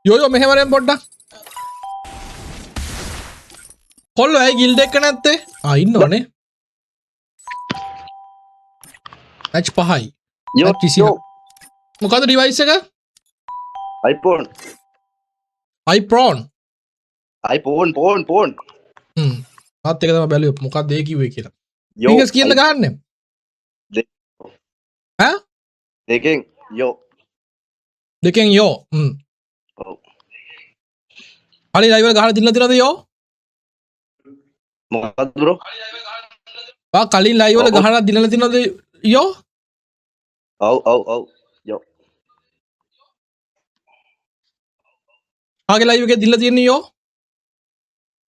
යෝයෝ මෙහෙවරෙන් පොඩ්ඩක්. කොල්ලෝ ඇයි ගිල්ඩ් එක නැත්තේ? ඉන්නවනේ. මැච් 5යි. Yo, match 26. මොකද ඩිවයිස් එක? iPhone. iPhone. Phone. මාත් එක තමයි බැලුවේ මොකක්ද ඒ කිව්වේ කියලා. Yo. ෆින්ගර්ස් කියන්න ගහන්නේ. ඈ? දෙකෙන් yo. දෙකෙන් යෝ. ඔව්. කලින් ලයිව් එක ගහලා දිනලා තියනද යෝ? මොකක්ද bro? කලින් ලයිව් වල ගහලා දිනලා තියනද යෝ? ඔව්. yo. ආගේ ලයිව් එකේ දිනලා තියන්නේ යෝ?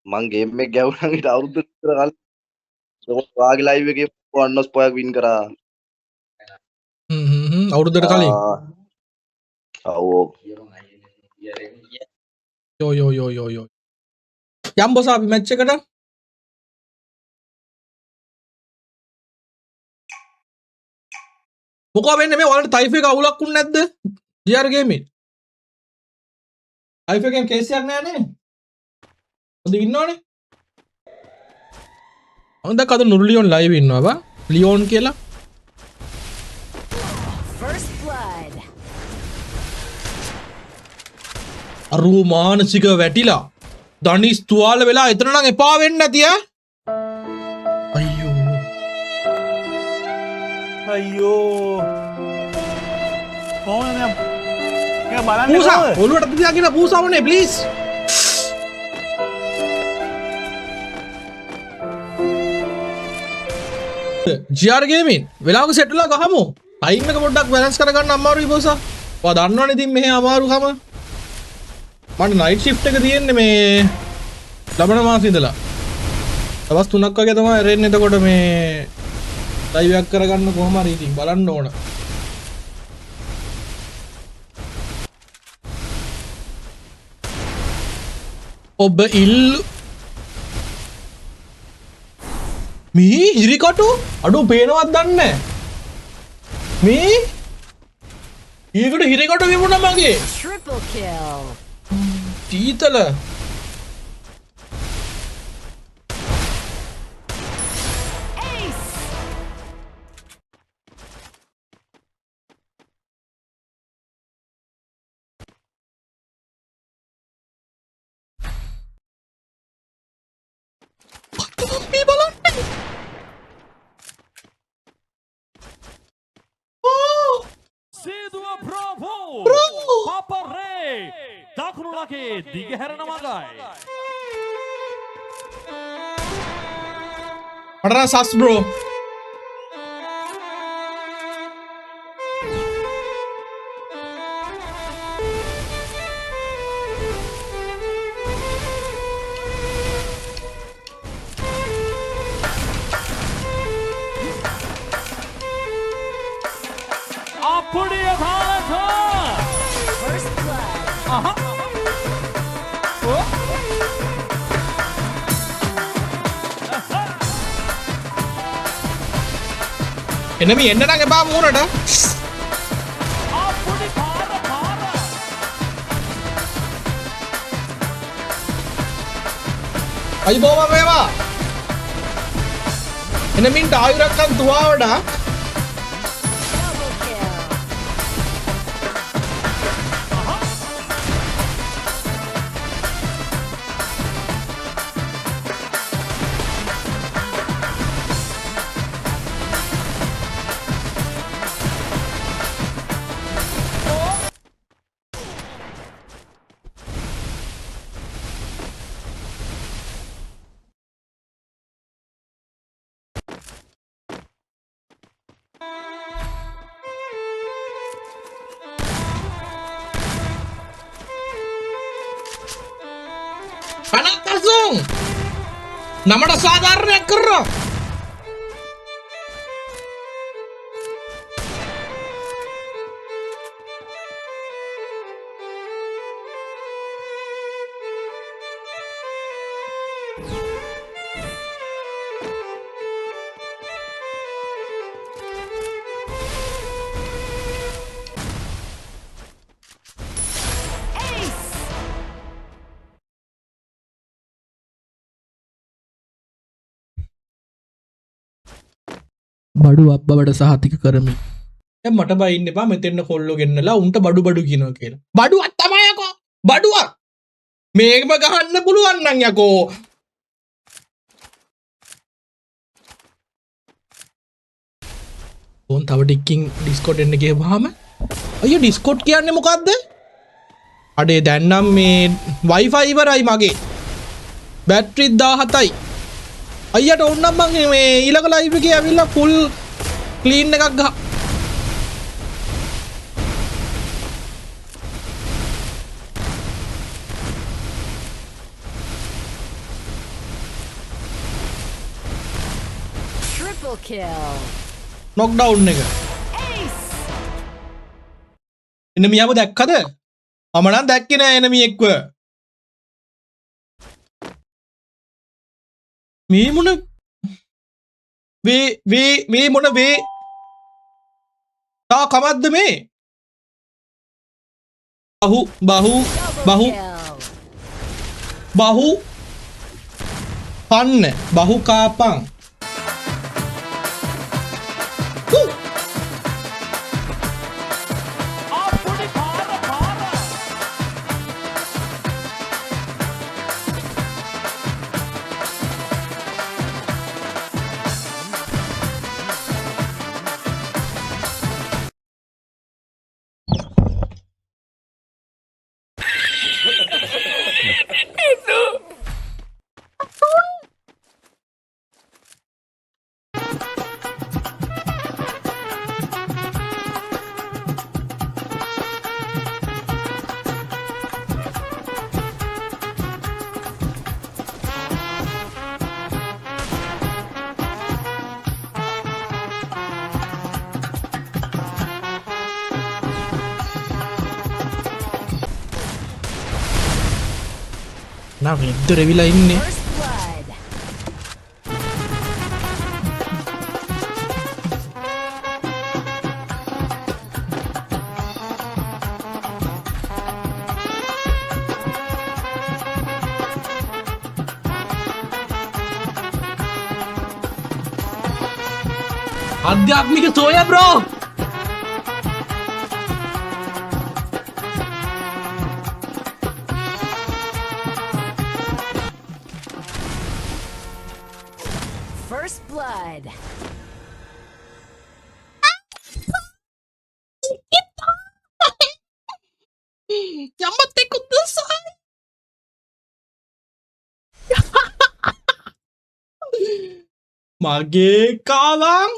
මං ගේම් එක ගැහුවා ඊට අවුරුද්දක් විතර කලින්. ඒක වාගේ ලයිව් එකේ වන්නස් පොයක් වින් කරා. අවුරුද්දකට කලින්. ඔව්. යෝ. යම් බොස අපි මැච් එකට මොකෝ වෙන්නේ මේ වලට ටයිප් එක අවුලක් වුනේ නැද්ද? GR gaming. ටයිප් එකෙන් කේස් එකක් නෑ නේ. ඔද ඉන්නවනේ. මම දැක්ක අද නුරුලියෝන් ලයිව් ඉන්නවා බා. ලියෝන් කියලා. First blood. අරු මානසික වැටිලා. දනිස් තුවාල වෙලා එතන නම් එපා වෙන්නේ නැති ඈ. අයියෝ කොහොමද මම බලන්න පූසා ඔළුවට තියාගෙන පූසාවනේ ප්ලීස්. GR ගේමින් වෙලාවක සෙට් වෙලා ගහමු. ටයිම් එක පොඩ්ඩක් බැලන්ස් කරගන්න අමාරුයි බෝසා. ඔයා දන්නවනේ ඉතින් මෙහි අමාරුකම. මට නයිට් ෂිෆ්ට් එක තියෙන්නේ මේ ලබන මාසෙ ඉඳලා. දවස් 3ක් වගේ තමයි රෙන්නේ. එතකොට මේ ලයිව් එකක් කරගන්න කොහොම හරි ඉතින් බලන්න ඕන. ඔබ මේ හිරිකටු අඩු පේනවත් දන්නේ මේ ඊකට හිරිකටු විමුණා මගේ Triple kill. තීතල Ace. මේ බලන්න සීදුව බ්‍රාවෝ පාපා රේ දකුණු ලකේ දිගහැරෙන මගයි අඩරා සස් බ්‍රෝ අපුඩිය භාරත First blood. එනමි එන්න නම් එපා මූණට අපුඩි පාර අයිබෝම වේවා එනමින්ට ආයුරක්කන් තුවාවඩා Double kill. අනක් අසුන් නමට සාධාරණයක් කරනවා Ace. බඩු අබ්බවට සහතික කරමි. දැන් මට බයින්න එපා මෙතෙන්න කොල්ලෝ ගෙන්නලා උන්ට බඩු බඩු කියනවා කියලා. බඩුවක් තමයි යකෝ. බඩුවක්. මේකම ගහන්න පුළුවන් නම් යකෝ. ඕන් තව ටිකකින් ඩිස්කෝඩ් එන්න ගියවහම අයියෝ ඩිස්කෝඩ් කියන්නේ මොකද්ද? අඩේ දැන් නම් මේ Wi-Fi ඉවරයි මගේ. බැටරි 17යි. අයියට ඕන්නම් මං මේ ඊළඟ ලයිව් එකේ ඇවිල්ලා ෆුල් ක්ලීන් එකක් ගහ. Triple kill. නොක් ඩවුන් එක. Ace. එනමියව දැක්කද? මම නම් දැක්කේ නෑ එනමියෙක්ව. මේ මොන මේ මොන වේ තා කමද්ද මේ? Double බහු kill. පන්න බහු කාපං. අපුඩි පාර නම් ඉද්ද රෙවිලා ඉන්නේ. First blood. ආධ්‍යාත්මික සෝය bro. First blood. Llamate Kudasai. Mage kawang.